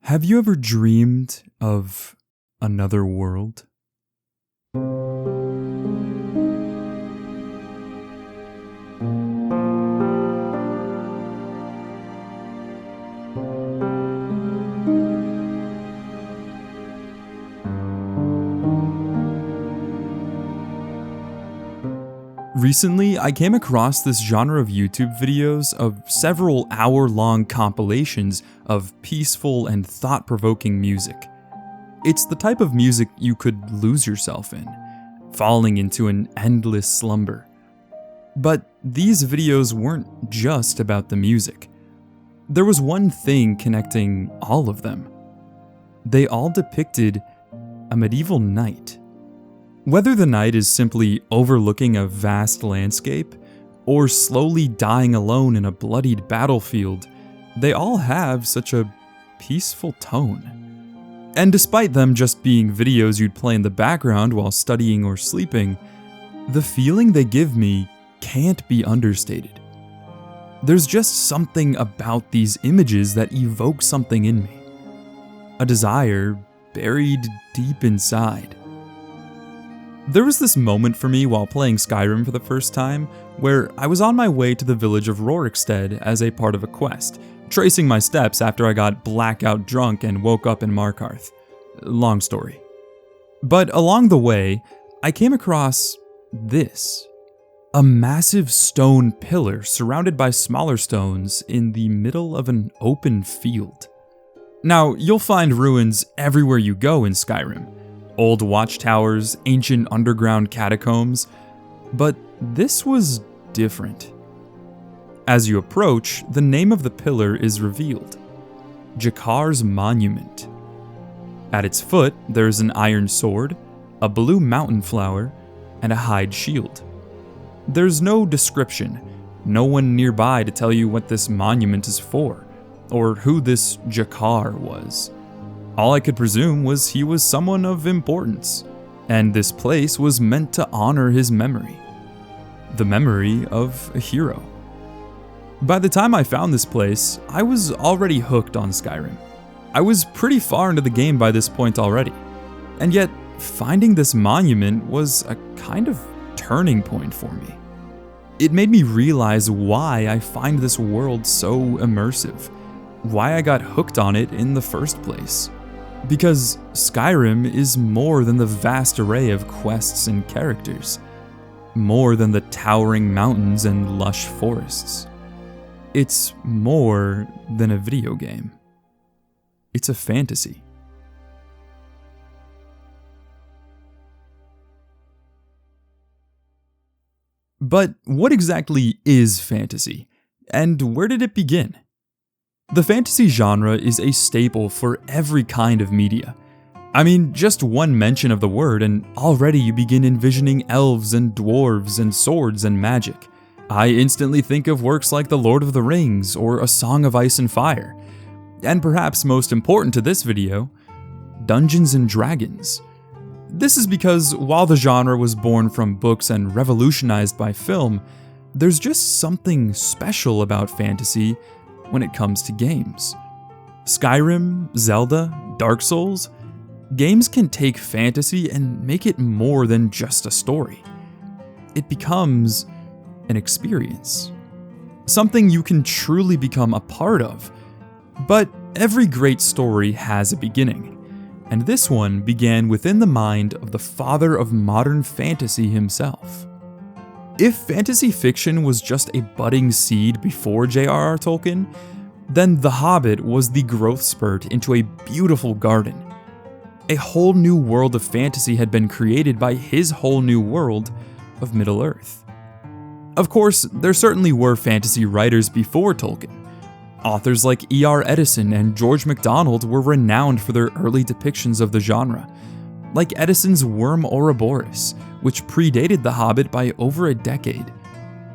Have you ever dreamed of another world? Recently, I came across this genre of YouTube videos of several hour-long compilations of peaceful and thought-provoking music. It's the type of music you could lose yourself in, falling into an endless slumber. But these videos weren't just about the music. There was one thing connecting all of them. They all depicted a medieval knight. Whether the knight is simply overlooking a vast landscape, or slowly dying alone in a bloodied battlefield, they all have such a peaceful tone. And despite them just being videos you'd play in the background while studying or sleeping, the feeling they give me can't be understated. There's just something about these images that evoke something in me. A desire buried deep inside. There was this moment for me while playing Skyrim for the first time, where I was on my way to the village of Rorikstead as a part of a quest, tracing my steps after I got blackout drunk and woke up in Markarth. Long story. But along the way, I came across this. A massive stone pillar surrounded by smaller stones in the middle of an open field. Now, you'll find ruins everywhere you go in Skyrim. Old watchtowers, ancient underground catacombs, but this was different. As you approach, the name of the pillar is revealed: Jakar's Monument. At its foot, there's an iron sword, a blue mountain flower, and a hide shield. There's no description, no one nearby to tell you what this monument is for, or who this Jakar was. All I could presume was he was someone of importance, and this place was meant to honor his memory. The memory of a hero. By the time I found this place, I was already hooked on Skyrim. I was pretty far into the game by this point already, and yet finding this monument was a kind of turning point for me. It made me realize why I find this world so immersive, why I got hooked on it in the first place. Because Skyrim is more than the vast array of quests and characters, more than the towering mountains and lush forests. It's more than a video game. It's a fantasy. But what exactly is fantasy, and where did it begin? The fantasy genre is a staple for every kind of media. I mean, just one mention of the word and already you begin envisioning elves and dwarves and swords and magic. I instantly think of works like The Lord of the Rings or A Song of Ice and Fire. And perhaps most important to this video, Dungeons and Dragons. This is because while the genre was born from books and revolutionized by film, there's just something special about fantasy when it comes to games. Skyrim, Zelda, Dark Souls, games can take fantasy and make it more than just a story. It becomes an experience. Something you can truly become a part of. But every great story has a beginning, and this one began within the mind of the father of modern fantasy himself. If fantasy fiction was just a budding seed before J.R.R. Tolkien, then The Hobbit was the growth spurt into a beautiful garden. A whole new world of fantasy had been created by his whole new world of Middle-earth. Of course, there certainly were fantasy writers before Tolkien. Authors like E.R. Edison and George MacDonald were renowned for their early depictions of the genre, like Edison's Worm Ouroboros, which predated The Hobbit by over a decade.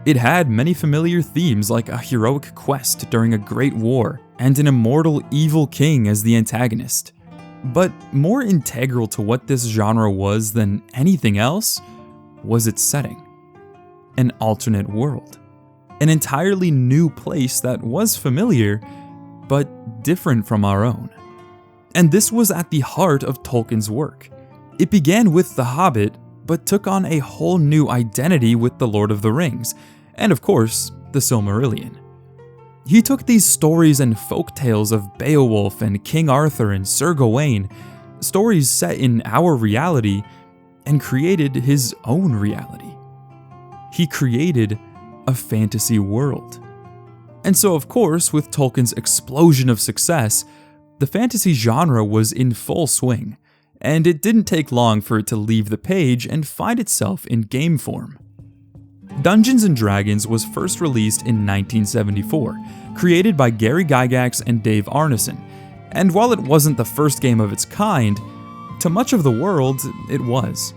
It had many familiar themes like a heroic quest during a great war and an immortal evil king as the antagonist. But more integral to what this genre was than anything else was its setting. An alternate world. An entirely new place that was familiar, but different from our own. And this was at the heart of Tolkien's work. It began with The Hobbit, but took on a whole new identity with The Lord of the Rings, and of course, the Silmarillion. He took these stories and folktales of Beowulf and King Arthur and Sir Gawain, stories set in our reality, and created his own reality. He created a fantasy world. And so, of course, with Tolkien's explosion of success, the fantasy genre was in full swing, and it didn't take long for it to leave the page and find itself in game form. Dungeons & Dragons was first released in 1974, created by Gary Gygax and Dave Arneson, and while it wasn't the first game of its kind, to much of the world, it was.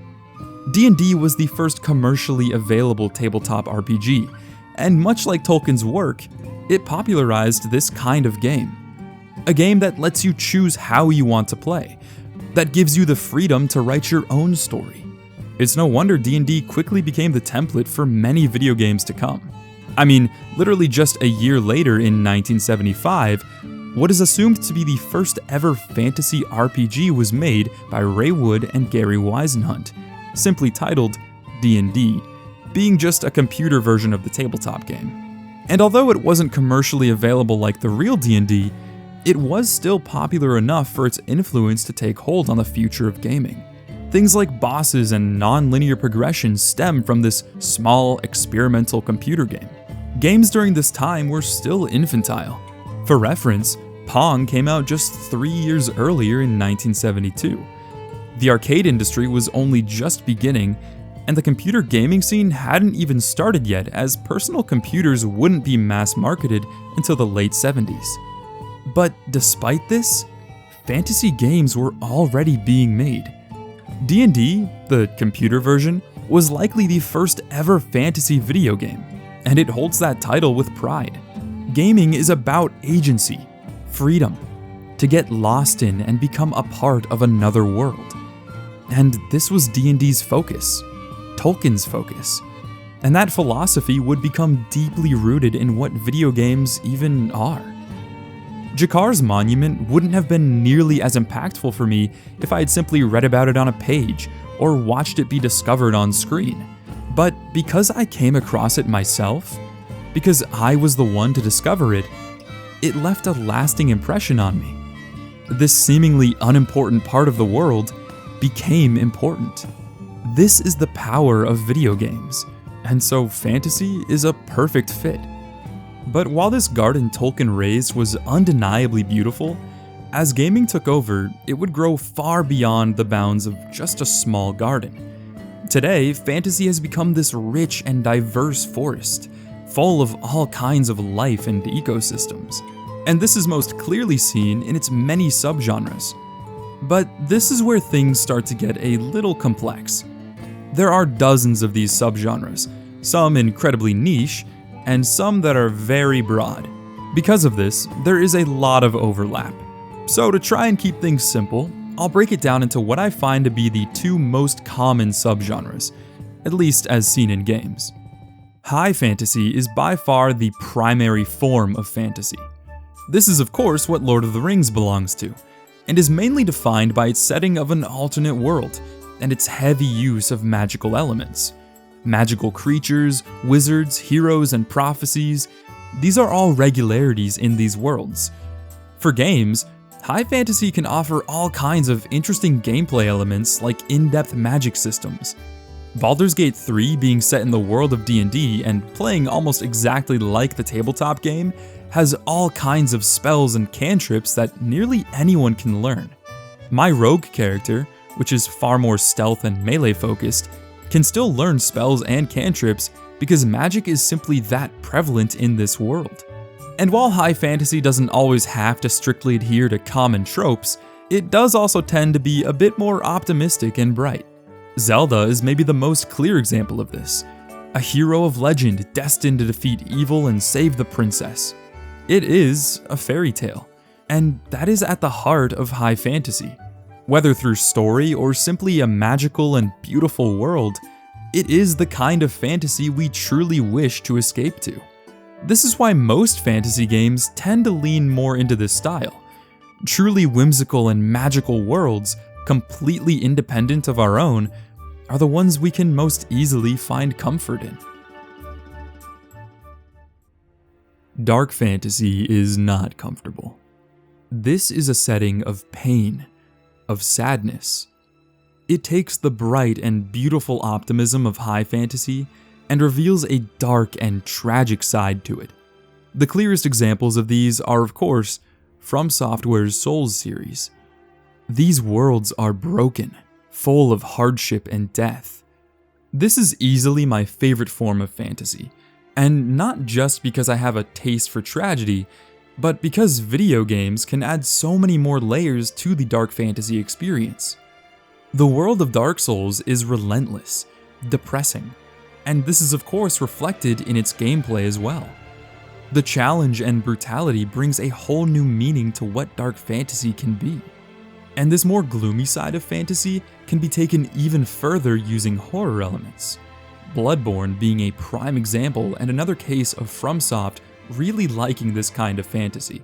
D&D was the first commercially available tabletop RPG, and much like Tolkien's work, it popularized this kind of game. A game that lets you choose how you want to play, that gives you the freedom to write your own story. It's no wonder D&D quickly became the template for many video games to come. I mean, literally just a year later in 1975, what is assumed to be the first ever fantasy RPG was made by Ray Wood and Gary Wisenhunt, simply titled D&D, being just a computer version of the tabletop game. And although it wasn't commercially available like the real D&D, it was still popular enough for its influence to take hold on the future of gaming. Things like bosses and non-linear progression stem from this small, experimental computer game. Games during this time were still infantile. For reference, Pong came out just 3 years earlier in 1972. The arcade industry was only just beginning, and the computer gaming scene hadn't even started yet, as personal computers wouldn't be mass-marketed until the late 70s. But despite this, fantasy games were already being made. D&D, the computer version, was likely the first ever fantasy video game, and it holds that title with pride. Gaming is about agency, freedom, to get lost in and become a part of another world. And this was D&D's focus, Tolkien's focus. And that philosophy would become deeply rooted in what video games even are. Jakar's monument wouldn't have been nearly as impactful for me if I had simply read about it on a page or watched it be discovered on screen. But because I came across it myself, because I was the one to discover it, it left a lasting impression on me. This seemingly unimportant part of the world became important. This is the power of video games, and so fantasy is a perfect fit. But while this garden Tolkien raised was undeniably beautiful, as gaming took over, it would grow far beyond the bounds of just a small garden. Today, fantasy has become this rich and diverse forest, full of all kinds of life and ecosystems. And this is most clearly seen in its many subgenres. But this is where things start to get a little complex. There are dozens of these subgenres, some incredibly niche, and some that are very broad. Because of this, there is a lot of overlap. So to try and keep things simple, I'll break it down into what I find to be the two most common subgenres, at least as seen in games. High fantasy is by far the primary form of fantasy. This is of course what Lord of the Rings belongs to, and is mainly defined by its setting of an alternate world, and its heavy use of magical elements. Magical creatures, wizards, heroes, and prophecies, these are all regularities in these worlds. For games, high fantasy can offer all kinds of interesting gameplay elements like in-depth magic systems. Baldur's Gate 3 being set in the world of D&D and playing almost exactly like the tabletop game, has all kinds of spells and cantrips that nearly anyone can learn. My rogue character, which is far more stealth and melee focused, can still learn spells and cantrips because magic is simply that prevalent in this world. And while high fantasy doesn't always have to strictly adhere to common tropes, it does also tend to be a bit more optimistic and bright. Zelda is maybe the most clear example of this, a hero of legend destined to defeat evil and save the princess. It is a fairy tale, and that is at the heart of high fantasy. Whether through story or simply a magical and beautiful world, it is the kind of fantasy we truly wish to escape to. This is why most fantasy games tend to lean more into this style. Truly whimsical and magical worlds, completely independent of our own, are the ones we can most easily find comfort in. Dark fantasy is not comfortable. This is a setting of pain, of sadness. It takes the bright and beautiful optimism of high fantasy and reveals a dark and tragic side to it. The clearest examples of these are, of course, From Software's Souls series. These worlds are broken, full of hardship and death. This is easily my favorite form of fantasy, and not just because I have a taste for tragedy, but because video games can add so many more layers to the dark fantasy experience. The world of Dark Souls is relentless, depressing, and this is of course reflected in its gameplay as well. The challenge and brutality brings a whole new meaning to what dark fantasy can be. And this more gloomy side of fantasy can be taken even further using horror elements. Bloodborne being a prime example and another case of FromSoft really liking this kind of fantasy.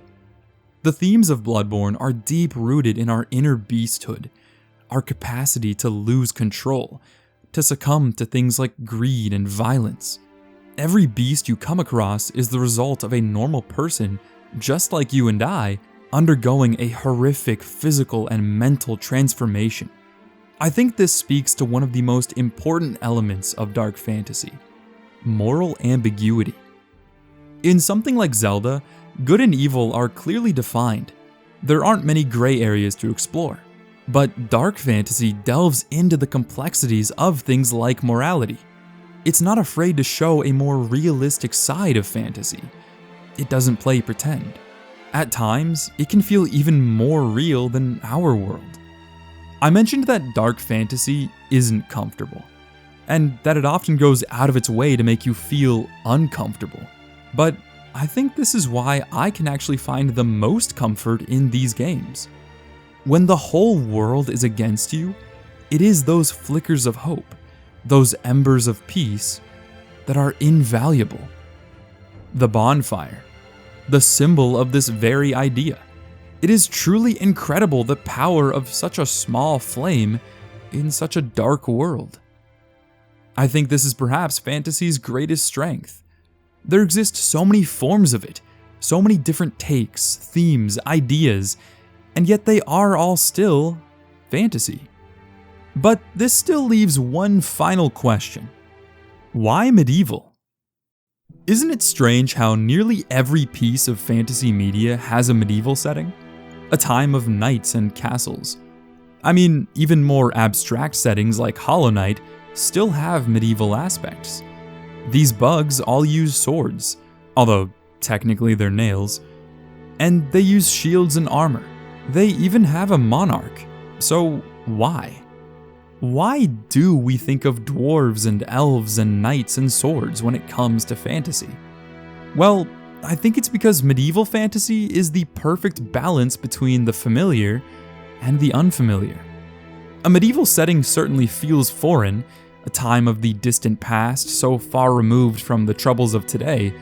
The themes of Bloodborne are deep-rooted in our inner beasthood, our capacity to lose control, to succumb to things like greed and violence. Every beast you come across is the result of a normal person, just like you and I, undergoing a horrific physical and mental transformation. I think this speaks to one of the most important elements of dark fantasy: moral ambiguity. In something like Zelda, good and evil are clearly defined. There aren't many gray areas to explore. But dark fantasy delves into the complexities of things like morality. It's not afraid to show a more realistic side of fantasy. It doesn't play pretend. At times, it can feel even more real than our world. I mentioned that dark fantasy isn't comfortable, and that it often goes out of its way to make you feel uncomfortable. But I think this is why I can actually find the most comfort in these games. When the whole world is against you, it is those flickers of hope, those embers of peace, that are invaluable. The bonfire, the symbol of this very idea. It is truly incredible the power of such a small flame in such a dark world. I think this is perhaps fantasy's greatest strength. There exist so many forms of it, so many different takes, themes, ideas, and yet they are all still fantasy. But this still leaves one final question. Why medieval? Isn't it strange how nearly every piece of fantasy media has a medieval setting? A time of knights and castles. I mean, even more abstract settings like Hollow Knight still have medieval aspects. These bugs all use swords, although technically they're nails, and they use shields and armor. They even have a monarch. So why? Why do we think of dwarves and elves and knights and swords when it comes to fantasy? Well, I think it's because medieval fantasy is the perfect balance between the familiar and the unfamiliar. A medieval setting certainly feels foreign, a time of the distant past so far removed from the troubles of today,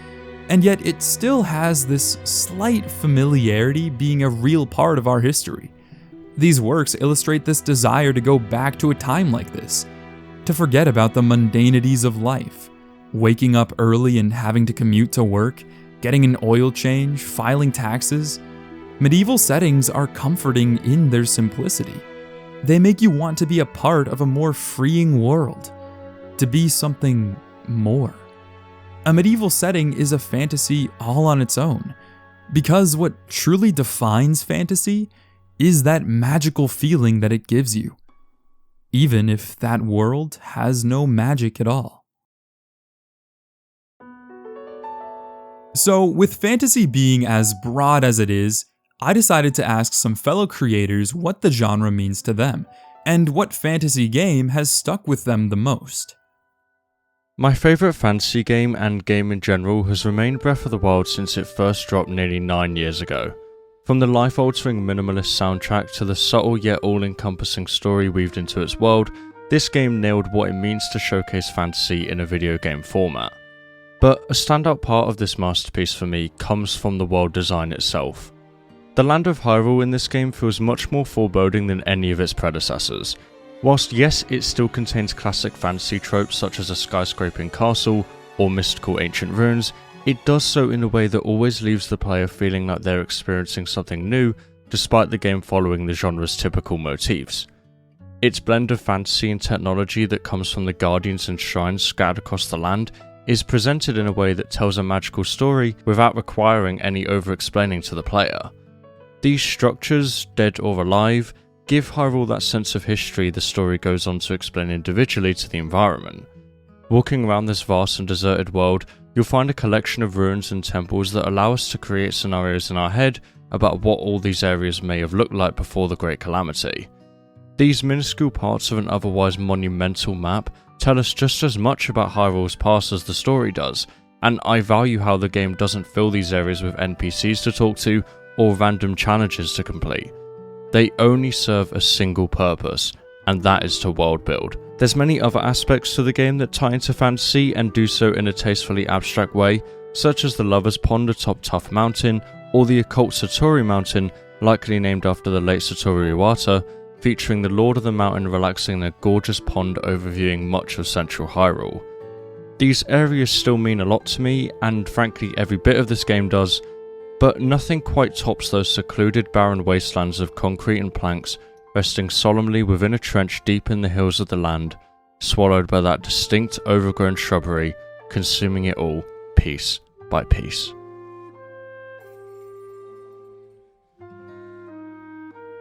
and yet it still has this slight familiarity being a real part of our history. These works illustrate this desire to go back to a time like this, to forget about the mundanities of life, waking up early and having to commute to work, getting an oil change, filing taxes. Medieval settings are comforting in their simplicity. They make you want to be a part of a more freeing world, to be something more. A medieval setting is a fantasy all on its own, because what truly defines fantasy is that magical feeling that it gives you, even if that world has no magic at all. So, with fantasy being as broad as it is, I decided to ask some fellow creators what the genre means to them, and what fantasy game has stuck with them the most. My favourite fantasy game and game in general has remained Breath of the Wild since it first dropped nearly 9 years ago. From the life-altering minimalist soundtrack to the subtle yet all-encompassing story weaved into its world, this game nailed what it means to showcase fantasy in a video game format. But a standout part of this masterpiece for me comes from the world design itself. The land of Hyrule in this game feels much more foreboding than any of its predecessors. Whilst yes, it still contains classic fantasy tropes such as a skyscraping castle or mystical ancient ruins, it does so in a way that always leaves the player feeling like they're experiencing something new, despite the game following the genre's typical motifs. Its blend of fantasy and technology that comes from the guardians and shrines scattered across the land is presented in a way that tells a magical story without requiring any over-explaining to the player. These structures, dead or alive, give Hyrule that sense of history the story goes on to explain individually to the environment. Walking around this vast and deserted world, you'll find a collection of ruins and temples that allow us to create scenarios in our head about what all these areas may have looked like before the Great Calamity. These minuscule parts of an otherwise monumental map tell us just as much about Hyrule's past as the story does, and I value how the game doesn't fill these areas with NPCs to talk to or random challenges to complete. They only serve a single purpose, and that is to world build. There's many other aspects to the game that tie into fantasy and do so in a tastefully abstract way, such as the Lover's Pond atop Tough Mountain, or the occult Satori Mountain, likely named after the late Satoru Iwata, featuring the Lord of the Mountain relaxing in a gorgeous pond overviewing much of central Hyrule. These areas still mean a lot to me, and frankly every bit of this game does, but nothing quite tops those secluded barren wastelands of concrete and planks resting solemnly within a trench deep in the hills of the land, swallowed by that distinct overgrown shrubbery, consuming it all, piece by piece.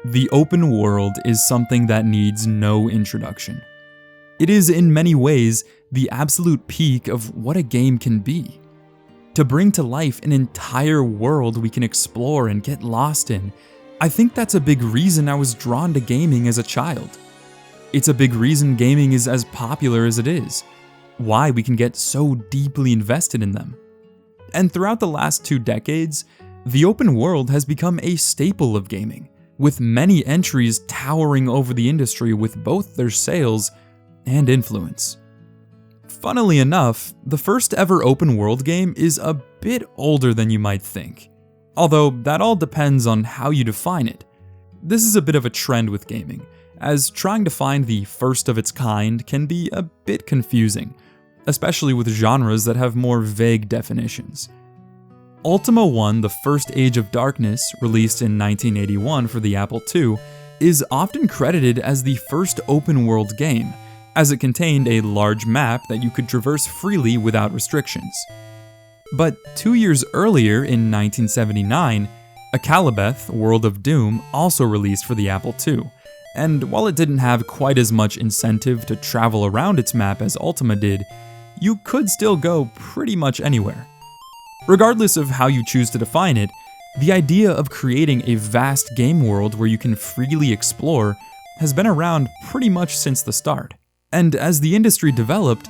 The open world is something that needs no introduction. It is in many ways the absolute peak of what a game can be. To bring to life an entire world we can explore and get lost in, I think that's a big reason I was drawn to gaming as a child. It's a big reason gaming is as popular as it is, why we can get so deeply invested in them. And throughout the last 2 decades, the open world has become a staple of gaming, with many entries towering over the industry with both their sales and influence. Funnily enough, the first ever open world game is a bit older than you might think, although that all depends on how you define it. This is a bit of a trend with gaming, as trying to find the first of its kind can be a bit confusing, especially with genres that have more vague definitions. Ultima 1, the First Age of Darkness, released in 1981 for the Apple II, is often credited as the first open-world game, as it contained a large map that you could traverse freely without restrictions. But 2 years earlier, in 1979, Akalabeth, World of Doom, also released for the Apple II, and while it didn't have quite as much incentive to travel around its map as Ultima did, you could still go pretty much anywhere. Regardless of how you choose to define it, the idea of creating a vast game world where you can freely explore has been around pretty much since the start. And as the industry developed,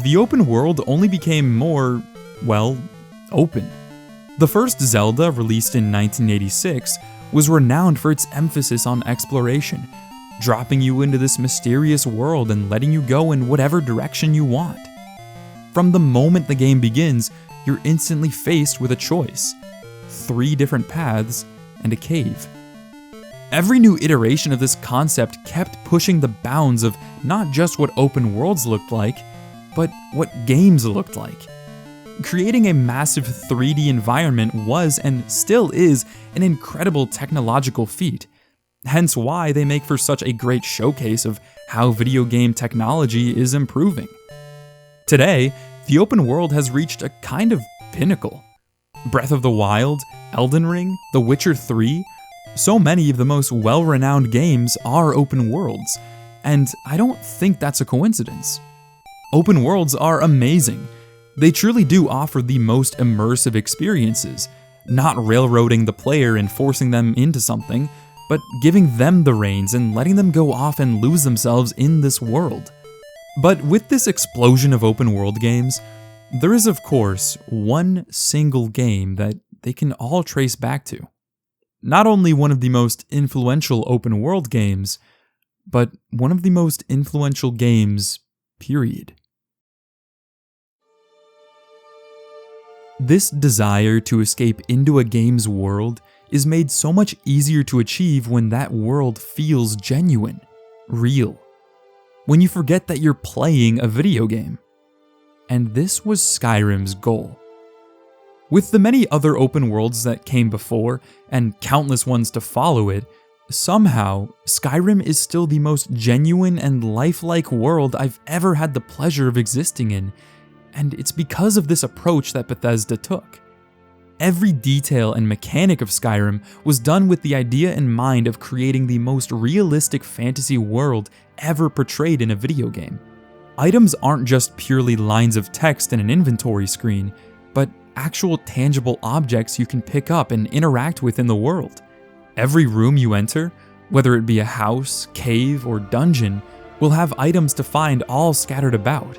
the open world only became more, well, open. The first Zelda, released in 1986, was renowned for its emphasis on exploration, dropping you into this mysterious world and letting you go in whatever direction you want. From the moment the game begins, you're instantly faced with a choice: 3 different paths and a cave. Every new iteration of this concept kept pushing the bounds of not just what open worlds looked like, but what games looked like. Creating a massive 3D environment was and still is an incredible technological feat, hence why they make for such a great showcase of how video game technology is improving. Today, the open world has reached a kind of pinnacle. Breath of the Wild, Elden Ring, The Witcher 3, so many of the most well-renowned games are open worlds, and I don't think that's a coincidence. Open worlds are amazing. They truly do offer the most immersive experiences, not railroading the player and forcing them into something, but giving them the reins and letting them go off and lose themselves in this world. But with this explosion of open world games, there is of course one single game that they can all trace back to. Not only one of the most influential open world games, but one of the most influential games, period. This desire to escape into a game's world is made so much easier to achieve when that world feels genuine, real. When you forget that you're playing a video game. And this was Skyrim's goal. With the many other open worlds that came before, and countless ones to follow it, somehow, Skyrim is still the most genuine and lifelike world I've ever had the pleasure of existing in, and it's because of this approach that Bethesda took. Every detail and mechanic of Skyrim was done with the idea in mind of creating the most realistic fantasy world ever portrayed in a video game. Items aren't just purely lines of text in an inventory screen, but actual tangible objects you can pick up and interact with in the world. Every room you enter, whether it be a house, cave, or dungeon, will have items to find all scattered about.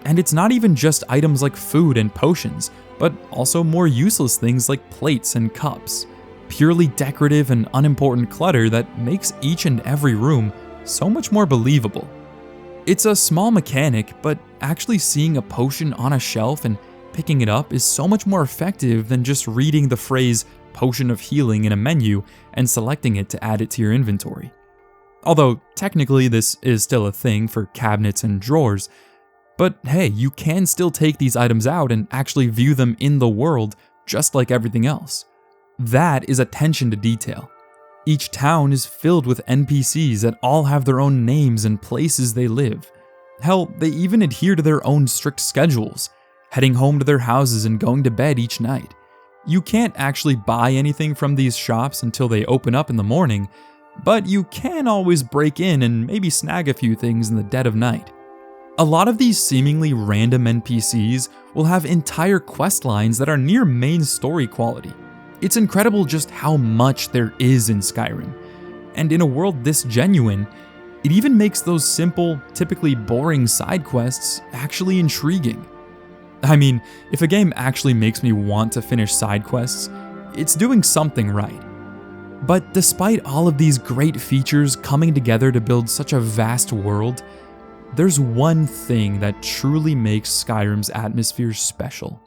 And it's not even just items like food and potions, but also more useless things like plates and cups. Purely decorative and unimportant clutter that makes each and every room so much more believable. It's a small mechanic, but actually seeing a potion on a shelf and picking it up is so much more effective than just reading the phrase "potion of healing" in a menu and selecting it to add it to your inventory. Although technically this is still a thing for cabinets and drawers, but hey, you can still take these items out and actually view them in the world just like everything else. That is attention to detail. Each town is filled with NPCs that all have their own names and places they live. Hell, they even adhere to their own strict schedules, heading home to their houses and going to bed each night. You can't actually buy anything from these shops until they open up in the morning, but you can always break in and maybe snag a few things in the dead of night. A lot of these seemingly random NPCs will have entire quest lines that are near main story quality. It's incredible just how much there is in Skyrim, and in a world this genuine, it even makes those simple, typically boring side quests actually intriguing. I mean, if a game actually makes me want to finish side quests, it's doing something right. But despite all of these great features coming together to build such a vast world, there's one thing that truly makes Skyrim's atmosphere special.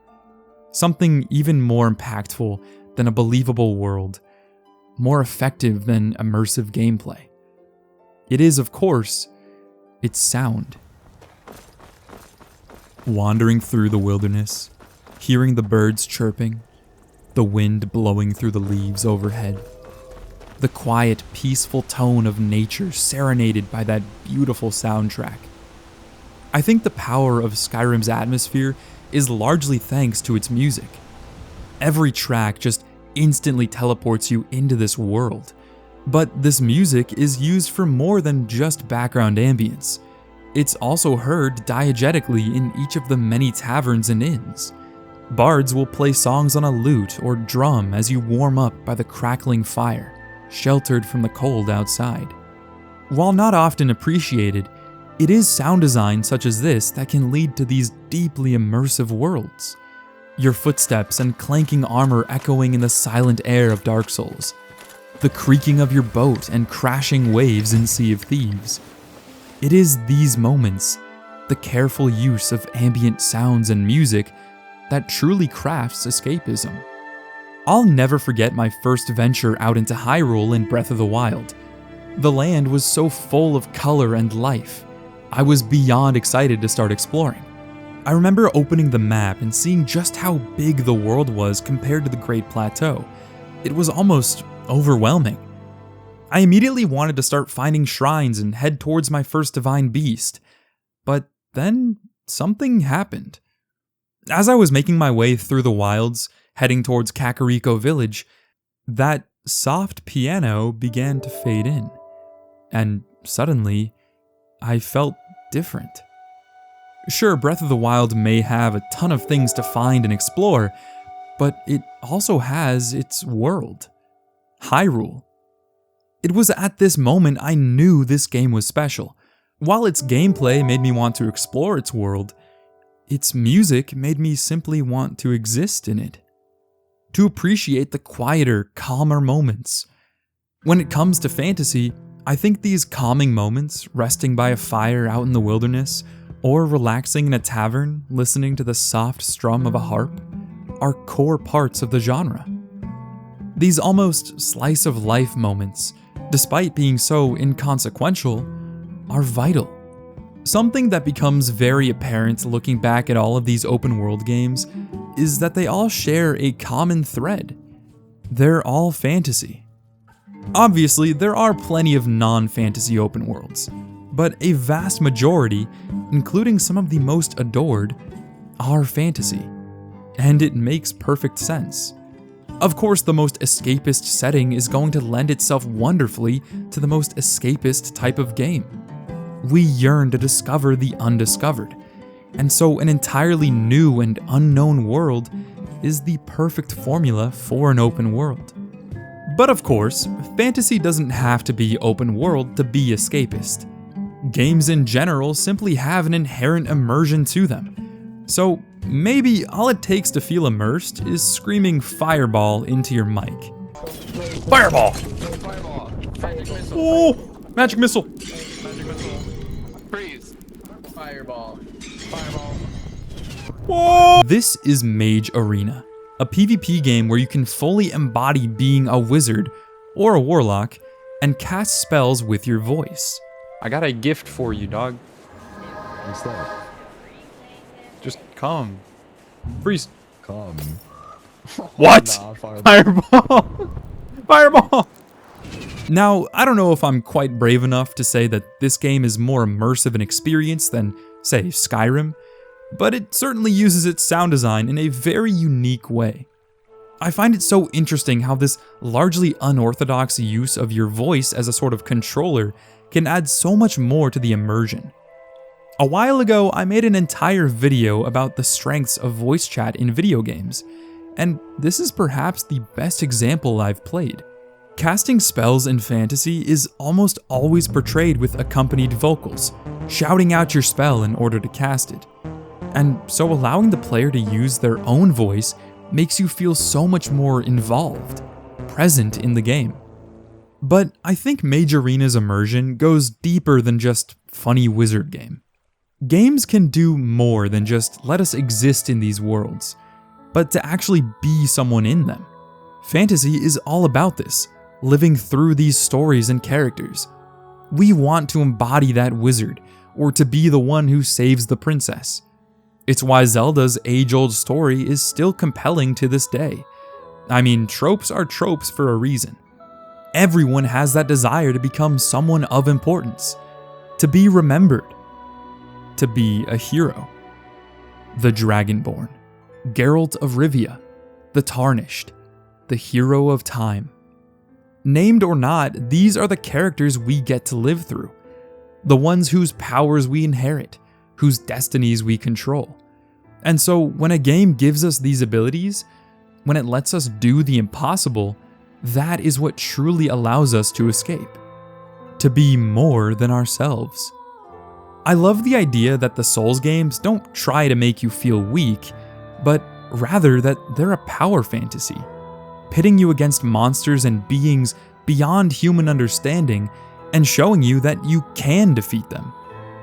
Something even more impactful than a believable world, more effective than immersive gameplay. It is, of course, its sound. Wandering through the wilderness, hearing the birds chirping, the wind blowing through the leaves overhead, the quiet, peaceful tone of nature serenaded by that beautiful soundtrack. I think the power of Skyrim's atmosphere is largely thanks to its music. Every track just instantly teleports you into this world, but this music is used for more than just background ambience. It's also heard diegetically in each of the many taverns and inns. Bards will play songs on a lute or drum as you warm up by the crackling fire, sheltered from the cold outside. While not often appreciated, it is sound design such as this that can lead to these deeply immersive worlds. Your footsteps and clanking armor echoing in the silent air of Dark Souls. The creaking of your boat and crashing waves in Sea of Thieves. It is these moments, the careful use of ambient sounds and music, that truly crafts escapism. I'll never forget my first venture out into Hyrule in Breath of the Wild. The land was so full of color and life. I was beyond excited to start exploring. I remember opening the map and seeing just how big the world was compared to the Great Plateau. It was almost overwhelming. I immediately wanted to start finding shrines and head towards my first divine beast. But then something happened. As I was making my way through the wilds, heading towards Kakariko Village, that soft piano began to fade in. And suddenly, I felt different. Sure, Breath of the Wild may have a ton of things to find and explore, but it also has its world, Hyrule. It was at this moment I knew this game was special. While its gameplay made me want to explore its world, its music made me simply want to exist in it. To appreciate the quieter, calmer moments. When it comes to fantasy, I think these calming moments, resting by a fire out in the wilderness, or relaxing in a tavern, listening to the soft strum of a harp, are core parts of the genre. These almost slice-of-life moments, despite being so inconsequential, are vital. Something that becomes very apparent looking back at all of these open-world games is that they all share a common thread. They're all fantasy. Obviously, there are plenty of non-fantasy open worlds, but a vast majority, including some of the most adored, are fantasy. And it makes perfect sense. Of course, the most escapist setting is going to lend itself wonderfully to the most escapist type of game. We yearn to discover the undiscovered, and so an entirely new and unknown world is the perfect formula for an open world. But of course, fantasy doesn't have to be open world to be escapist. Games in general simply have an inherent immersion to them. So maybe all it takes to feel immersed is screaming fireball into your mic. Fireball! Oh! Magic missile! Freeze! Fireball. Fireball. Whoa! This is Mage Arena, a PvP game where you can fully embody being a wizard or a warlock and cast spells with your voice. I got a gift for you, dog. What's that? Just come. Freeze. Come. What? Nah, Fireball! Fireball! Now, I don't know if I'm quite brave enough to say that this game is more immersive an experience than, say, Skyrim, but it certainly uses its sound design in a very unique way. I find it so interesting how this largely unorthodox use of your voice as a sort of controller can add so much more to the immersion. A while ago, I made an entire video about the strengths of voice chat in video games, and this is perhaps the best example I've played. Casting spells in fantasy is almost always portrayed with accompanied vocals, shouting out your spell in order to cast it. And so allowing the player to use their own voice makes you feel so much more involved, present in the game. But I think Mage Arena's immersion goes deeper than just funny wizard game. Games can do more than just let us exist in these worlds, but to actually be someone in them. Fantasy is all about this, living through these stories and characters. We want to embody that wizard, or to be the one who saves the princess. It's why Zelda's age-old story is still compelling to this day. I mean, tropes are tropes for a reason. Everyone has that desire to become someone of importance, to be remembered, to be a hero. The Dragonborn, Geralt of Rivia, the Tarnished, the hero of time. Named or not, these are the characters we get to live through, the ones whose powers we inherit, whose destinies we control. And so when a game gives us these abilities, when it lets us do the impossible, that is what truly allows us to escape, to be more than ourselves. I love the idea that the Souls games don't try to make you feel weak, but rather that they're a power fantasy, pitting you against monsters and beings beyond human understanding and showing you that you can defeat them,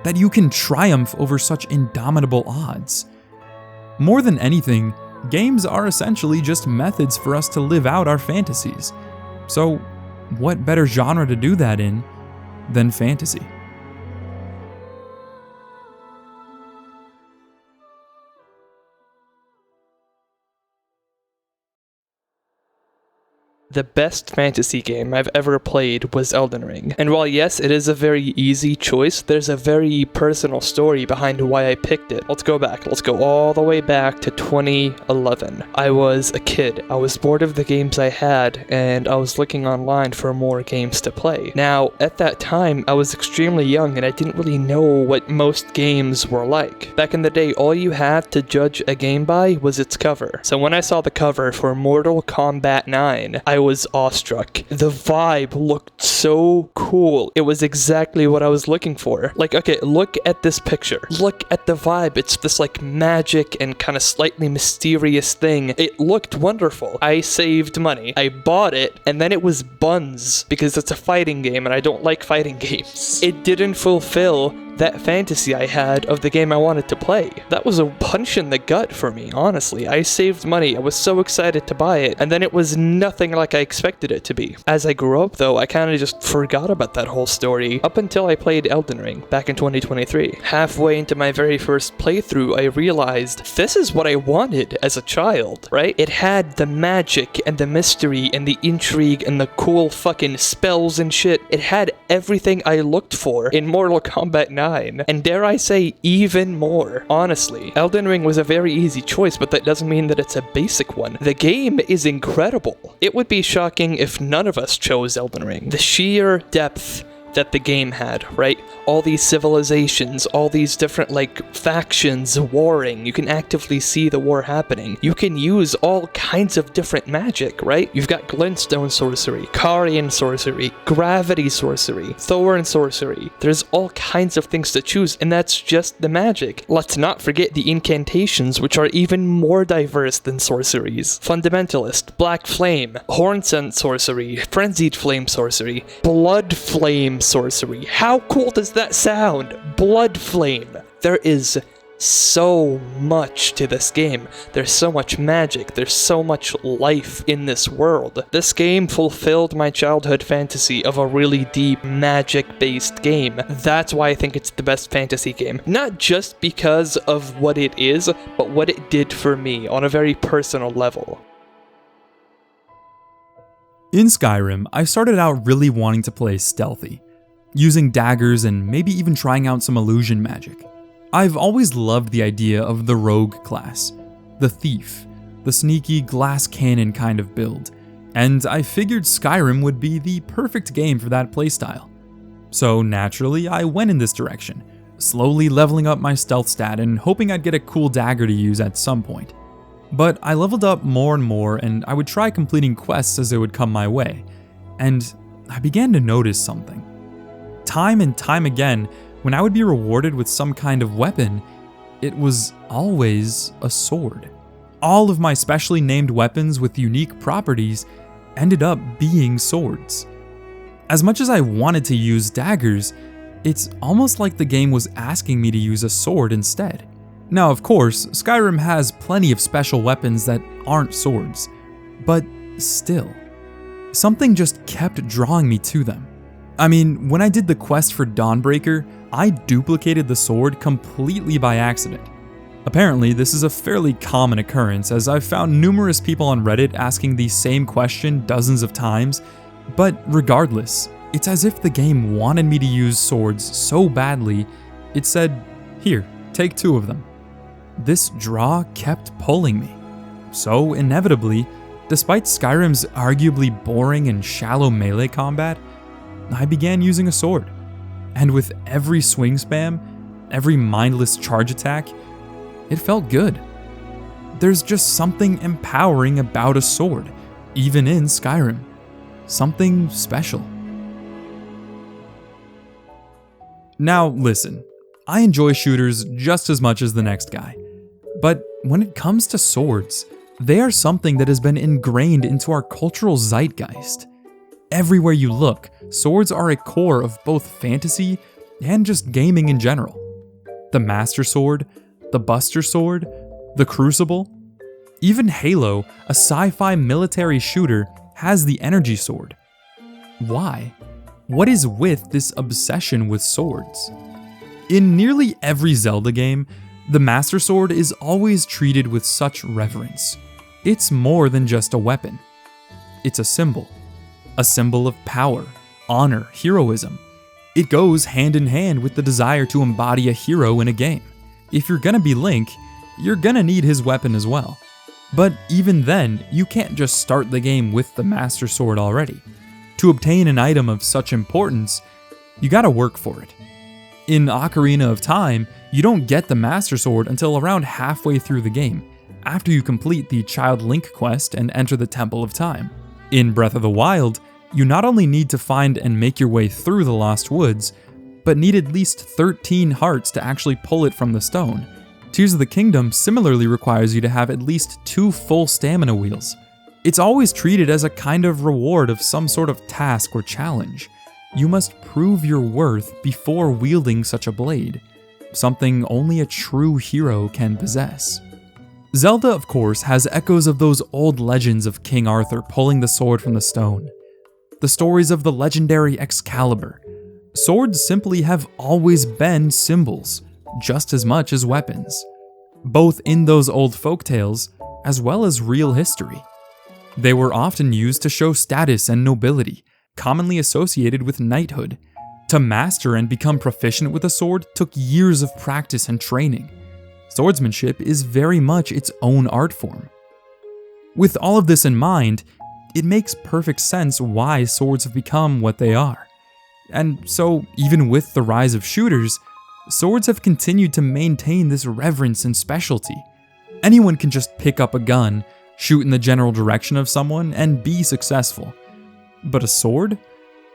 that you can triumph over such indomitable odds. More than anything, games are essentially just methods for us to live out our fantasies. So, what better genre to do that in than fantasy? The best fantasy game I've ever played was Elden Ring. And while yes, it is a very easy choice, there's a very personal story behind why I picked it. Let's go back. Let's go all the way back to 2011. I was a kid. I was bored of the games I had, and I was looking online for more games to play. Now, at that time, I was extremely young and I didn't really know what most games were like. Back in the day, all you had to judge a game by was its cover. So when I saw the cover for Mortal Kombat 9, I was awestruck. The vibe looked so cool. It was exactly what I was looking for. Like, okay, look at this picture. Look at the vibe. It's this like magic and kind of slightly mysterious thing. It looked wonderful. I saved money. I bought it, and then it was buns because it's a fighting game and I don't like fighting games. It didn't fulfill that fantasy I had of the game I wanted to play. That was a punch in the gut for me, honestly. I saved money, I was so excited to buy it, and then it was nothing like I expected it to be. As I grew up though, I kind of just forgot about that whole story up until I played Elden Ring back in 2023. Halfway into my very first playthrough, I realized this is what I wanted as a child, right? It had the magic and the mystery and the intrigue and the cool fucking spells and shit. It had everything I looked for in Mortal Kombat 9, and dare I say, even more. Honestly, Elden Ring was a very easy choice, but that doesn't mean that it's a basic one. The game is incredible. It would be shocking if none of us chose Elden Ring. The sheer depth that the game had, right? All these civilizations, all these different, like, factions warring. You can actively see the war happening. You can use all kinds of different magic, right? You've got glintstone sorcery, Carian sorcery, gravity sorcery, thorn sorcery. There's all kinds of things to choose, and that's just the magic. Let's not forget the incantations, which are even more diverse than sorceries. Fundamentalist, black flame, horn scent sorcery, frenzied flame sorcery, blood flame sorcery. How cool does that sound? Blood flame. There is so much to this game. There's so much magic. There's so much life in this world. This game fulfilled my childhood fantasy of a really deep magic-based game. That's why I think it's the best fantasy game. Not just because of what it is, but what it did for me on a very personal level. In Skyrim, I started out really wanting to play stealthy, using daggers and maybe even trying out some illusion magic. I've always loved the idea of the rogue class, the thief, the sneaky glass cannon kind of build, and I figured Skyrim would be the perfect game for that playstyle. So naturally, I went in this direction, slowly leveling up my stealth stat and hoping I'd get a cool dagger to use at some point. But I leveled up more and more, and I would try completing quests as they would come my way, and I began to notice something. Time and time again, when I would be rewarded with some kind of weapon, it was always a sword. All of my specially named weapons with unique properties ended up being swords. As much as I wanted to use daggers, it's almost like the game was asking me to use a sword instead. Now, of course, Skyrim has plenty of special weapons that aren't swords, but still, something just kept drawing me to them. I mean, when I did the quest for Dawnbreaker, I duplicated the sword completely by accident. Apparently, this is a fairly common occurrence, as I've found numerous people on Reddit asking the same question dozens of times, but regardless, it's as if the game wanted me to use swords so badly, it said, "Here, take 2 of them." This draw kept pulling me. So inevitably, despite Skyrim's arguably boring and shallow melee combat, I began using a sword. And with every swing spam, every mindless charge attack, it felt good. There's just something empowering about a sword, even in Skyrim. Something special. Now listen, I enjoy shooters just as much as the next guy. But when it comes to swords, they are something that has been ingrained into our cultural zeitgeist. Everywhere you look, swords are a core of both fantasy and just gaming in general. The Master Sword, the Buster Sword, the Crucible. Even Halo, a sci-fi military shooter, has the Energy Sword. Why? What is with this obsession with swords? In nearly every Zelda game, the Master Sword is always treated with such reverence. It's more than just a weapon. It's a symbol of power, honor, heroism. It goes hand in hand with the desire to embody a hero in a game. If you're gonna be Link, you're gonna need his weapon as well. But even then, you can't just start the game with the Master Sword already. To obtain an item of such importance, you gotta work for it. In Ocarina of Time, you don't get the Master Sword until around halfway through the game, after you complete the Child Link quest and enter the Temple of Time. In Breath of the Wild, you not only need to find and make your way through the Lost Woods, but need at least 13 hearts to actually pull it from the stone. Tears of the Kingdom similarly requires you to have at least 2 full stamina wheels. It's always treated as a kind of reward of some sort of task or challenge. You must prove your worth before wielding such a blade, something only a true hero can possess. Zelda, of course, has echoes of those old legends of King Arthur pulling the sword from the stone. The stories of the legendary Excalibur. Swords simply have always been symbols, just as much as weapons, both in those old folktales as well as real history. They were often used to show status and nobility, commonly associated with knighthood. To master and become proficient with a sword took years of practice and training. Swordsmanship is very much its own art form. With all of this in mind, it makes perfect sense why swords have become what they are. And so, even with the rise of shooters, swords have continued to maintain this reverence and specialty. Anyone can just pick up a gun, shoot in the general direction of someone, and be successful. But a sword?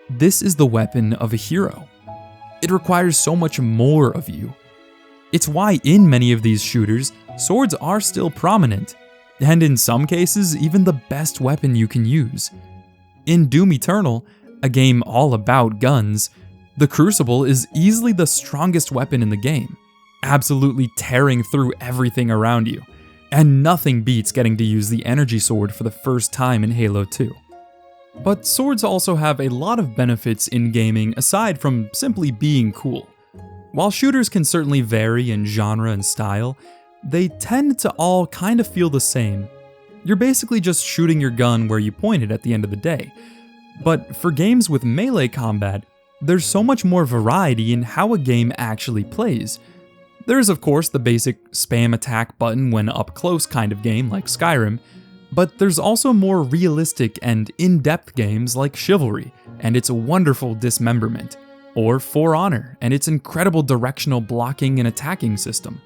This is the weapon of a hero. It requires so much more of you. It's why in many of these shooters, swords are still prominent, and in some cases, even the best weapon you can use. In Doom Eternal, a game all about guns, the Crucible is easily the strongest weapon in the game, absolutely tearing through everything around you, and nothing beats getting to use the energy sword for the first time in Halo 2. But swords also have a lot of benefits in gaming aside from simply being cool. While shooters can certainly vary in genre and style, they tend to all kind of feel the same. You're basically just shooting your gun where you point it at the end of the day. But for games with melee combat, there's so much more variety in how a game actually plays. There's of course the basic spam attack button when up close kind of game like Skyrim, but there's also more realistic and in-depth games like Chivalry and its wonderful dismemberment, or For Honor and its incredible directional blocking and attacking system.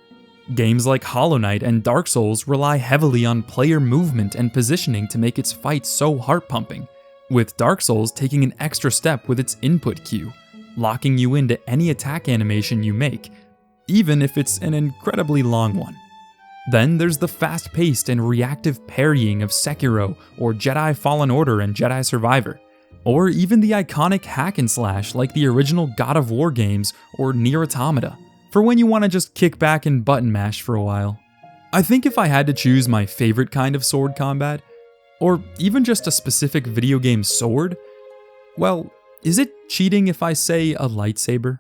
Games like Hollow Knight and Dark Souls rely heavily on player movement and positioning to make its fights so heart-pumping, with Dark Souls taking an extra step with its input queue, locking you into any attack animation you make, even if it's an incredibly long one. Then there's the fast-paced and reactive parrying of Sekiro or Jedi Fallen Order and Jedi Survivor, or even the iconic hack and slash like the original God of War games or Nier Automata, for when you want to just kick back and button mash for a while. I think if I had to choose my favorite kind of sword combat, or even just a specific video game sword, well, is it cheating if I say a lightsaber?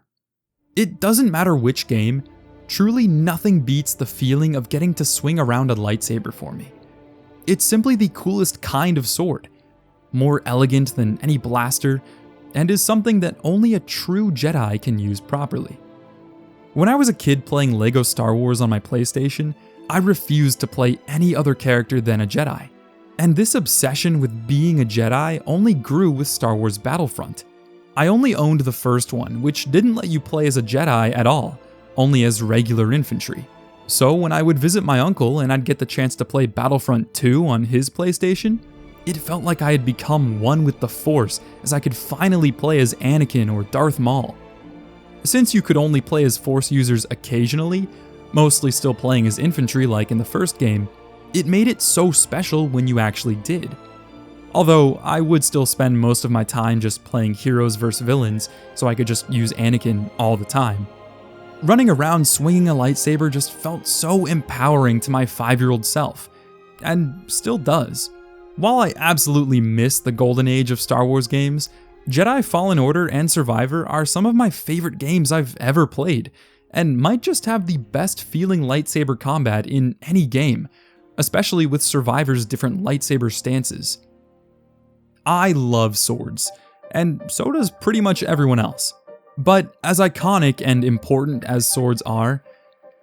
It doesn't matter which game, truly nothing beats the feeling of getting to swing around a lightsaber for me. It's simply the coolest kind of sword, more elegant than any blaster, and is something that only a true Jedi can use properly. When I was a kid playing LEGO Star Wars on my PlayStation, I refused to play any other character than a Jedi, and this obsession with being a Jedi only grew with Star Wars Battlefront. I only owned the first one, which didn't let you play as a Jedi at all, only as regular infantry. So when I would visit my uncle and I'd get the chance to play Battlefront 2 on his PlayStation, it felt like I had become one with the Force as I could finally play as Anakin or Darth Maul. Since you could only play as Force users occasionally, mostly still playing as infantry like in the first game, it made it so special when you actually did. Although I would still spend most of my time just playing heroes versus villains so I could just use Anakin all the time. Running around swinging a lightsaber just felt so empowering to my 5-year-old self, and still does. While I absolutely miss the golden age of Star Wars games, Jedi Fallen Order and Survivor are some of my favorite games I've ever played, and might just have the best feeling lightsaber combat in any game, especially with Survivor's different lightsaber stances. I love swords, and so does pretty much everyone else. But as iconic and important as swords are,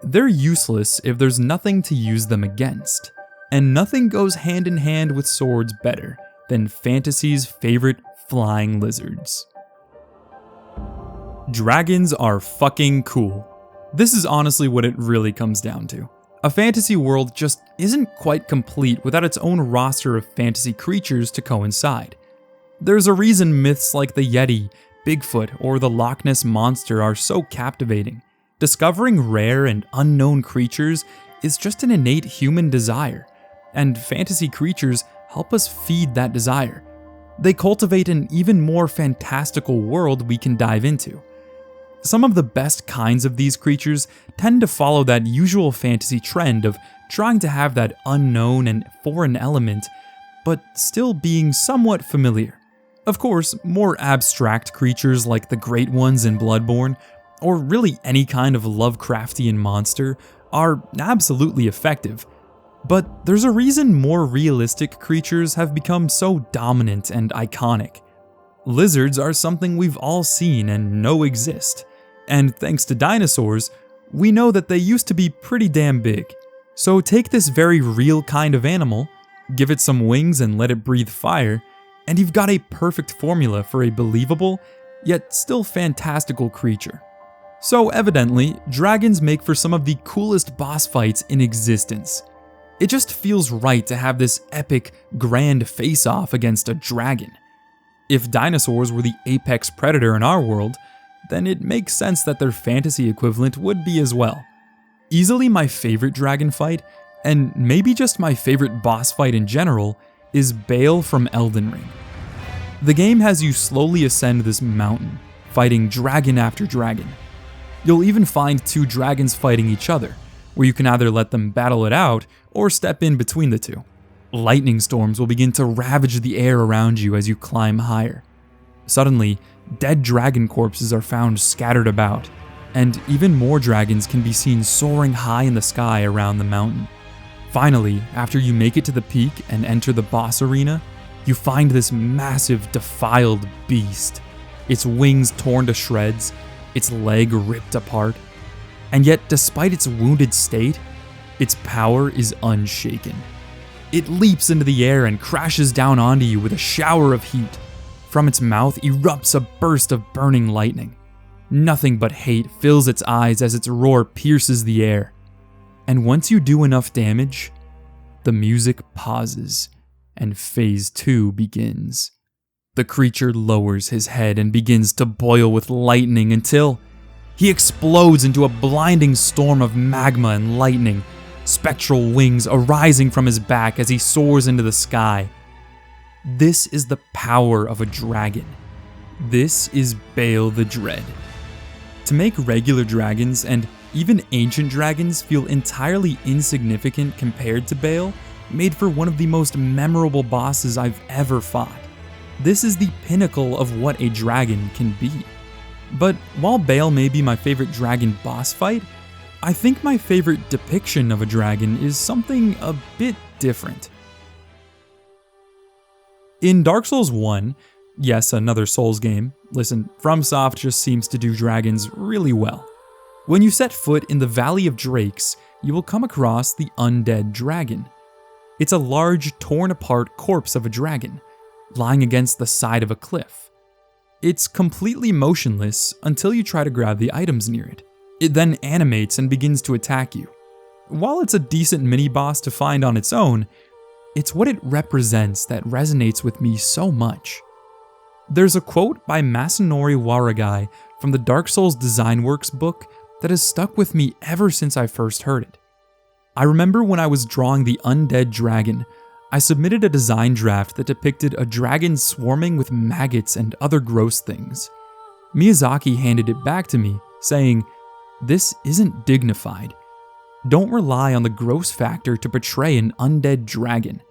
they're useless if there's nothing to use them against. And nothing goes hand in hand with swords better than fantasy's favorite flying lizards. Dragons are fucking cool. This is honestly what it really comes down to. A fantasy world just isn't quite complete without its own roster of fantasy creatures to coincide. There's a reason myths like the Yeti, Bigfoot, or the Loch Ness Monster are so captivating. Discovering rare and unknown creatures is just an innate human desire, and fantasy creatures help us feed that desire. They cultivate an even more fantastical world we can dive into. Some of the best kinds of these creatures tend to follow that usual fantasy trend of trying to have that unknown and foreign element, but still being somewhat familiar. Of course, more abstract creatures like the Great Ones in Bloodborne, or really any kind of Lovecraftian monster, are absolutely effective. But there's a reason more realistic creatures have become so dominant and iconic. Lizards are something we've all seen and know exist. And thanks to dinosaurs, we know that they used to be pretty damn big. So take this very real kind of animal, give it some wings and let it breathe fire, and you've got a perfect formula for a believable, yet still fantastical creature. So evidently, dragons make for some of the coolest boss fights in existence. It just feels right to have this epic, grand face-off against a dragon. If dinosaurs were the apex predator in our world, then it makes sense that their fantasy equivalent would be as well. Easily my favorite dragon fight, and maybe just my favorite boss fight in general, is Bayle from Elden Ring. The game has you slowly ascend this mountain, fighting dragon after dragon. You'll even find two dragons fighting each other, where you can either let them battle it out or step in between the two. Lightning storms will begin to ravage the air around you as you climb higher. Suddenly, dead dragon corpses are found scattered about, and even more dragons can be seen soaring high in the sky around the mountain. Finally, after you make it to the peak and enter the boss arena, you find this massive, defiled beast, its wings torn to shreds, its leg ripped apart. And yet, despite its wounded state, its power is unshaken. It leaps into the air and crashes down onto you with a shower of heat. From its mouth erupts a burst of burning lightning. Nothing but hate fills its eyes as its roar pierces the air. And once you do enough damage, the music pauses and phase 2 begins. The creature lowers his head and begins to boil with lightning until he explodes into a blinding storm of magma and lightning, spectral wings arising from his back as he soars into the sky. This is the power of a dragon. This is Bayle the Dread. To make regular dragons and even ancient dragons feel entirely insignificant compared to Bayle made for one of the most memorable bosses I've ever fought. This is the pinnacle of what a dragon can be. But while Bayle may be my favorite dragon boss fight, I think my favorite depiction of a dragon is something a bit different. In Dark Souls 1, yes, another Souls game, listen, FromSoft just seems to do dragons really well. When you set foot in the Valley of Drakes, you will come across the Undead Dragon. It's a large, torn-apart corpse of a dragon, lying against the side of a cliff. It's completely motionless until you try to grab the items near it. It then animates and begins to attack you. While it's a decent mini-boss to find on its own, it's what it represents that resonates with me so much. There's a quote by Masanori Waragai from the Dark Souls Design Works book that has stuck with me ever since I first heard it. I remember when I was drawing the Undead Dragon, I submitted a design draft that depicted a dragon swarming with maggots and other gross things. Miyazaki handed it back to me, saying, "This isn't dignified. Don't rely on the gross factor to portray an undead dragon.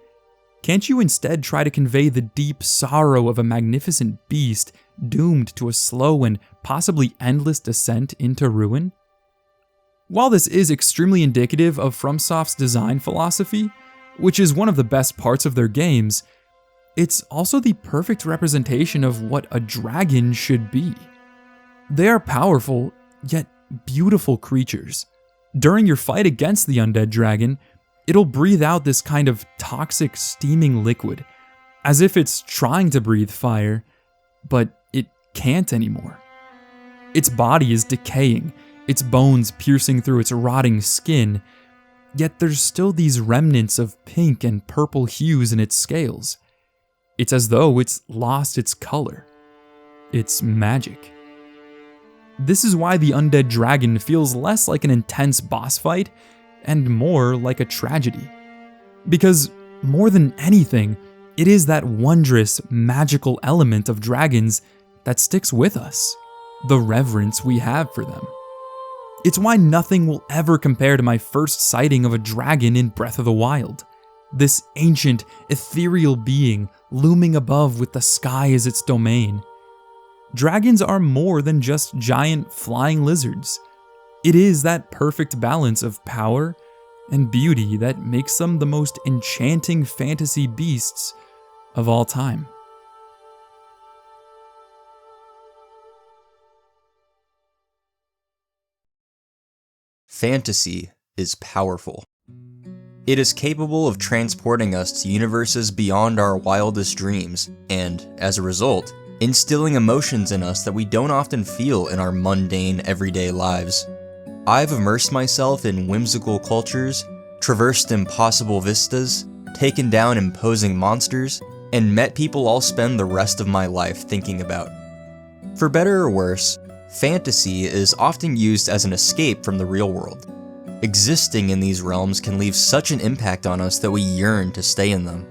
Can't you instead try to convey the deep sorrow of a magnificent beast doomed to a slow and possibly endless descent into ruin?" While this is extremely indicative of FromSoft's design philosophy, which is one of the best parts of their games, it's also the perfect representation of what a dragon should be. They are powerful, yet beautiful creatures. During your fight against the undead dragon, it'll breathe out this kind of toxic, steaming liquid, as if it's trying to breathe fire, but it can't anymore. Its body is decaying, its bones piercing through its rotting skin, yet there's still these remnants of pink and purple hues in its scales. It's as though it's lost its color. It's magic. This is why the undead dragon feels less like an intense boss fight and more like a tragedy. Because more than anything, It is that wondrous, magical element of dragons that sticks with us, the reverence we have for them. It's why nothing will ever compare to my first sighting of a dragon in Breath of the Wild. This ancient, ethereal being looming above with the sky as its domain. Dragons are more than just giant flying lizards. It is that perfect balance of power and beauty that makes them the most enchanting fantasy beasts of all time. Fantasy is powerful. It is capable of transporting us to universes beyond our wildest dreams, and, as a result, instilling emotions in us that we don't often feel in our mundane, everyday lives. I've immersed myself in whimsical cultures, traversed impossible vistas, taken down imposing monsters, and met people I'll spend the rest of my life thinking about. For better or worse, fantasy is often used as an escape from the real world. Existing in these realms can leave such an impact on us that we yearn to stay in them.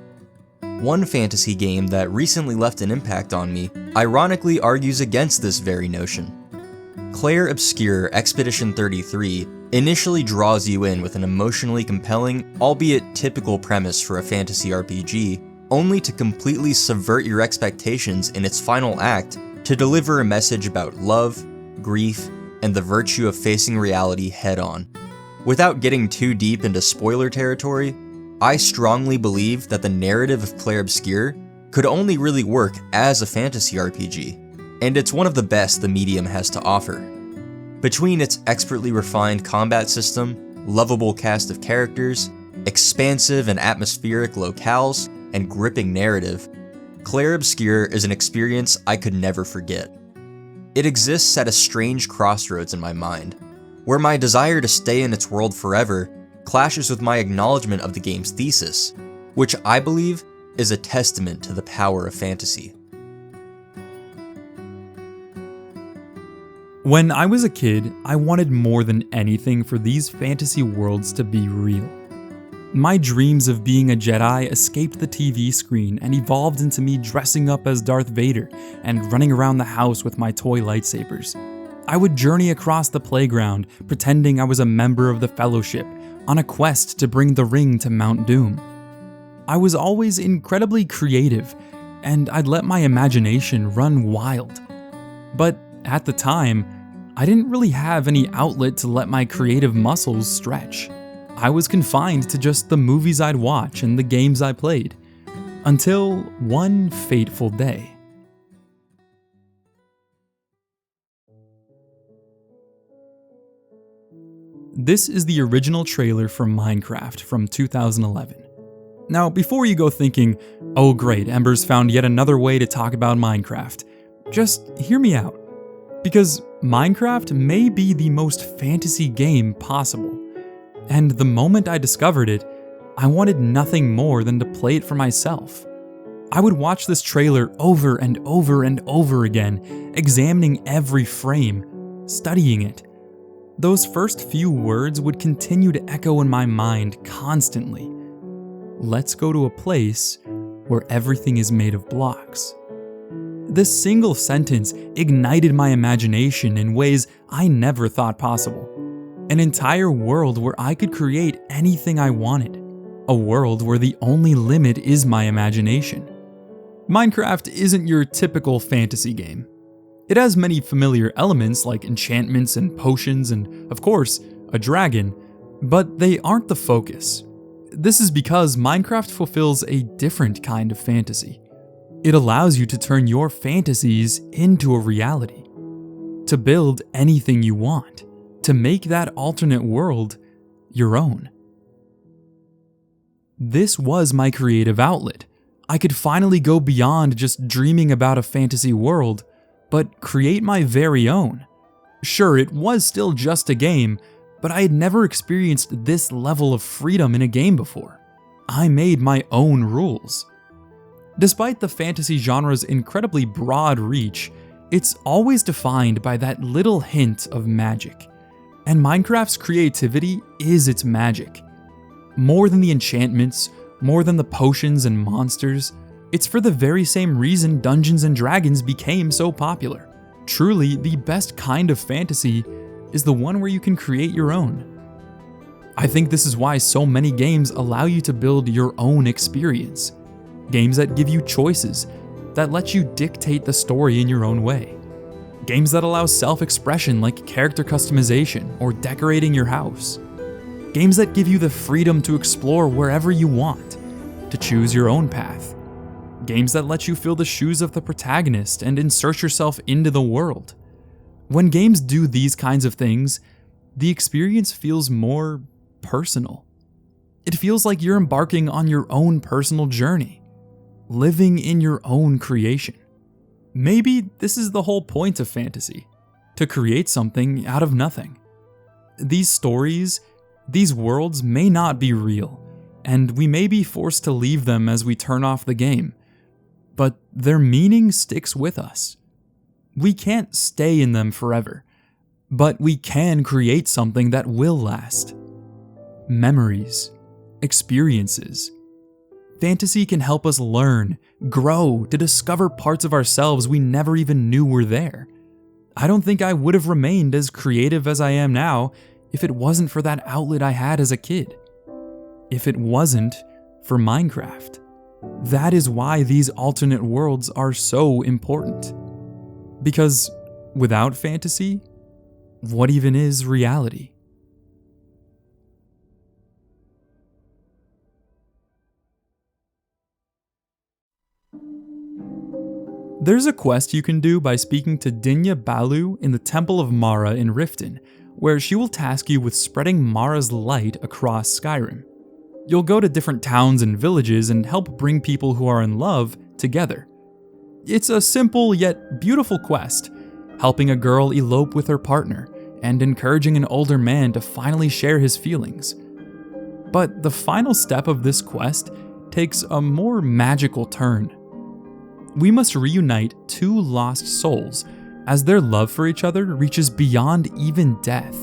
One fantasy game that recently left an impact on me ironically argues against this very notion. Clair Obscur Expedition 33 initially draws you in with an emotionally compelling, albeit typical premise for a fantasy RPG, only to completely subvert your expectations in its final act to deliver a message about love, grief, and the virtue of facing reality head-on. Without getting too deep into spoiler territory, I strongly believe that the narrative of Clair Obscur could only really work as a fantasy RPG, and it's one of the best the medium has to offer. Between its expertly refined combat system, lovable cast of characters, expansive and atmospheric locales, and gripping narrative, Clair Obscur is an experience I could never forget. It exists at a strange crossroads in my mind, where my desire to stay in its world forever clashes with my acknowledgement of the game's thesis, which I believe is a testament to the power of fantasy. When I was a kid, I wanted more than anything for these fantasy worlds to be real. My dreams of being a Jedi escaped the TV screen and evolved into me dressing up as Darth Vader and running around the house with my toy lightsabers. I would journey across the playground, pretending I was a member of the Fellowship, on a quest to bring the ring to Mount Doom. I was always incredibly creative, and I'd let my imagination run wild. But at the time, I didn't really have any outlet to let my creative muscles stretch. I was confined to just the movies I'd watch and the games I played. Until one fateful day. This is the original trailer for Minecraft from 2011. Now, before you go thinking, oh great, Ember's found yet another way to talk about Minecraft, just hear me out. Because Minecraft may be the most fantasy game possible. And the moment I discovered it, I wanted nothing more than to play it for myself. I would watch this trailer over and over and over again, examining every frame, studying it. Those first few words would continue to echo in my mind constantly. Let's go to a place where everything is made of blocks. This single sentence ignited my imagination in ways I never thought possible. An entire world where I could create anything I wanted. A world where the only limit is my imagination. Minecraft isn't your typical fantasy game. It has many familiar elements like enchantments and potions and, of course, a dragon, but they aren't the focus. This is because Minecraft fulfills a different kind of fantasy. It allows you to turn your fantasies into a reality. To build anything you want. To make that alternate world your own. This was my creative outlet. I could finally go beyond just dreaming about a fantasy world, but create my very own. Sure, it was still just a game, but I had never experienced this level of freedom in a game before. I made my own rules. Despite the fantasy genre's incredibly broad reach, it's always defined by that little hint of magic. And Minecraft's creativity is its magic. More than the enchantments, more than the potions and monsters, It's for the very same reason Dungeons & Dragons became so popular. Truly, the best kind of fantasy is the one where you can create your own. I think this is why so many games allow you to build your own experience. Games that give you choices, that let you dictate the story in your own way. Games that allow self-expression like character customization or decorating your house. Games that give you the freedom to explore wherever you want, to choose your own path. Games that let you fill the shoes of the protagonist and insert yourself into the world. When games do these kinds of things, the experience feels more personal. It feels like you're embarking on your own personal journey, living in your own creation. Maybe this is the whole point of fantasy, to create something out of nothing. These stories, these worlds may not be real, and we may be forced to leave them as we turn off the game, but their meaning sticks with us. We can't stay in them forever, but we can create something that will last. Memories, experiences. Fantasy can help us learn, grow, to discover parts of ourselves we never even knew were there. I don't think I would have remained as creative as I am now if it wasn't for that outlet I had as a kid. If it wasn't for Minecraft. That is why these alternate worlds are so important. Because without fantasy, what even is reality? There's a quest you can do by speaking to Dinya Balu in the Temple of Mare in Riften, where she will task you with spreading Mara's light across Skyrim. You'll go to different towns and villages and help bring people who are in love together. It's a simple yet beautiful quest, helping a girl elope with her partner and encouraging an older man to finally share his feelings. But the final step of this quest takes a more magical turn. We must reunite two lost souls as their love for each other reaches beyond even death.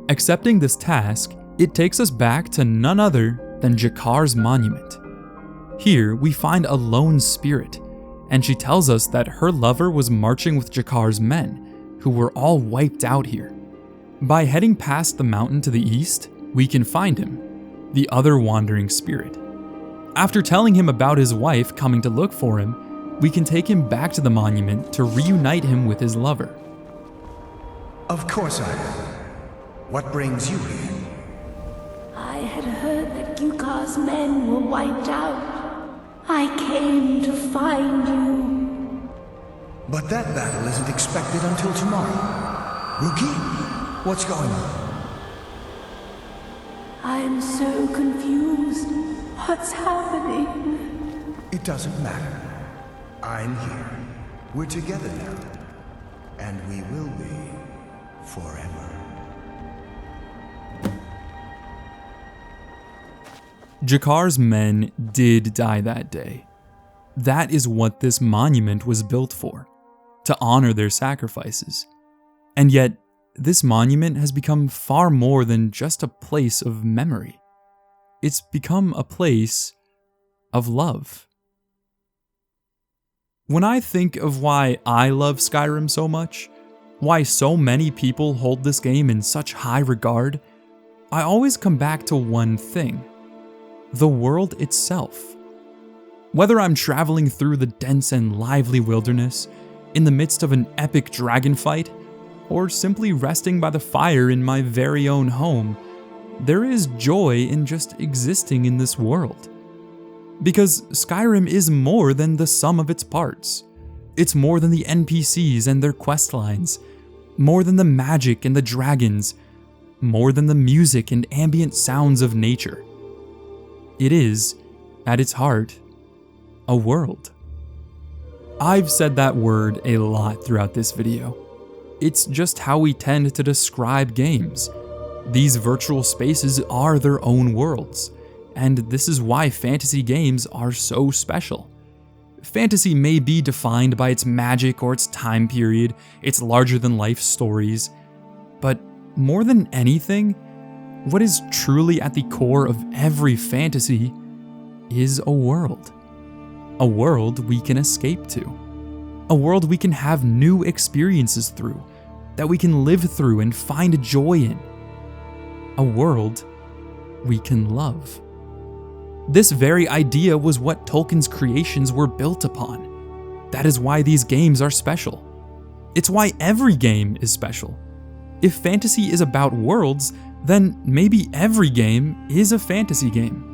Accepting this task, it takes us back to none other than Jakar's monument. Here, we find a lone spirit, and she tells us that her lover was marching with Jakar's men, who were all wiped out here. By heading past the mountain to the east, we can find him, the other wandering spirit. After telling him about his wife coming to look for him, we can take him back to the monument to reunite him with his lover. Of course I am. What brings you here? I had heard that Jakar's men were wiped out. I came to find you. But that battle isn't expected until tomorrow. Rookie, what's going on? I'm so confused. What's happening? It doesn't matter. I'm here. We're together now. And we will be forever. Jakar's men did die that day. That is what this monument was built for, to honor their sacrifices. And yet, this monument has become far more than just a place of memory. It's become a place of love. When I think of why I love Skyrim so much, why so many people hold this game in such high regard, I always come back to one thing: the world itself. Whether I'm traveling through the dense and lively wilderness, in the midst of an epic dragon fight, or simply resting by the fire in my very own home, there is joy in just existing in this world. Because Skyrim is more than the sum of its parts. It's more than the NPCs and their quest lines, more than the magic and the dragons, more than the music and ambient sounds of nature. It is, at its heart, a world. I've said that word a lot throughout this video. It's just how we tend to describe games. These virtual spaces are their own worlds, and this is why fantasy games are so special. Fantasy may be defined by its magic or its time period, its larger-than-life stories, but more than anything, what is truly at the core of every fantasy is a world. a world we can escape to, a world we can have new experiences through, that we can live through and find joy in, a world we can love. This very idea was what Tolkien's creations were built upon. That is why these games are special. It's why every game is special. If fantasy is about worlds, then maybe every game is a fantasy game.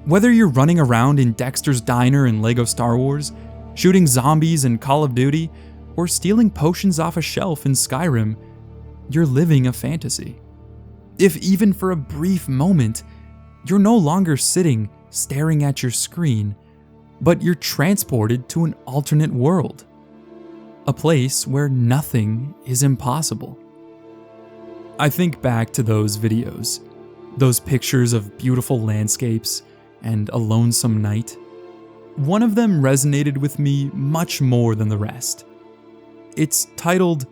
Whether you're running around in Dexter's Diner in LEGO Star Wars, shooting zombies in Call of Duty, or stealing potions off a shelf in Skyrim, you're living a fantasy. If even for a brief moment, you're no longer sitting staring at your screen, but you're transported to an alternate world. A place where nothing is impossible. I think back to those videos, those pictures of beautiful landscapes and a lonesome night. One of them resonated with me much more than the rest. It's titled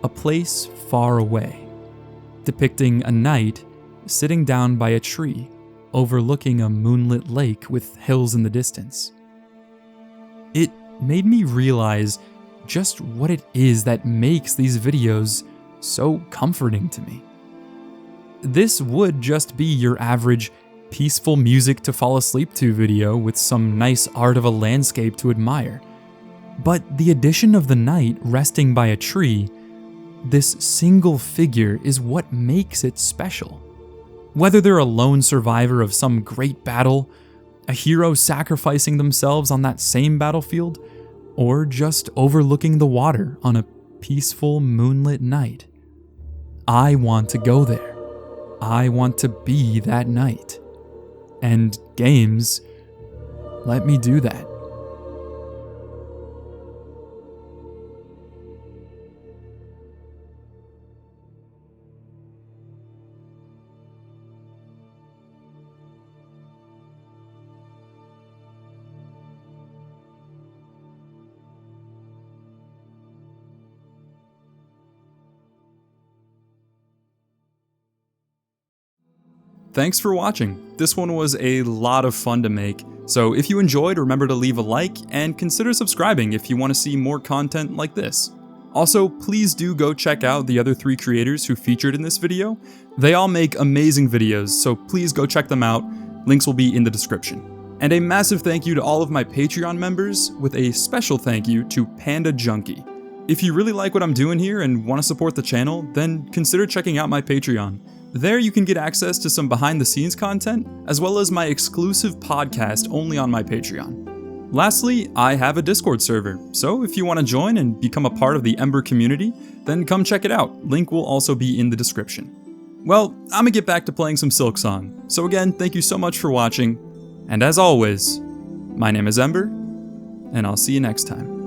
A Place Far Away, depicting a knight sitting down by a tree, overlooking a moonlit lake with hills in the distance. It made me realize just what it is that makes these videos so comforting to me. This would just be your average peaceful music to fall asleep to video with some nice art of a landscape to admire. But the addition of the knight resting by a tree, this single figure, is what makes it special. Whether they're a lone survivor of some great battle, a hero sacrificing themselves on that same battlefield, or just overlooking the water on a peaceful moonlit night, I want to go there. I want to be that knight. And games let me do that. Thanks for watching. This one was a lot of fun to make, so if you enjoyed, remember to leave a like and consider subscribing if you want to see more content like this. Also, please do go check out the other 3 creators who featured in this video. They all make amazing videos, so please go check them out. Links will be in the description. And a massive thank you to all of my Patreon members, with a special thank you to Panda Junkie. If you really like what I'm doing here and want to support the channel, then consider checking out my Patreon. There you can get access to some behind the scenes content, as well as my exclusive podcast only on my Patreon. Lastly, I have a Discord server, so if you want to join and become a part of the Ember community, then come check it out. Link will also be in the description. Well, I'm gonna get back to playing some Silksong, so again, thank you so much for watching, and as always, my name is Ember, and I'll see you next time.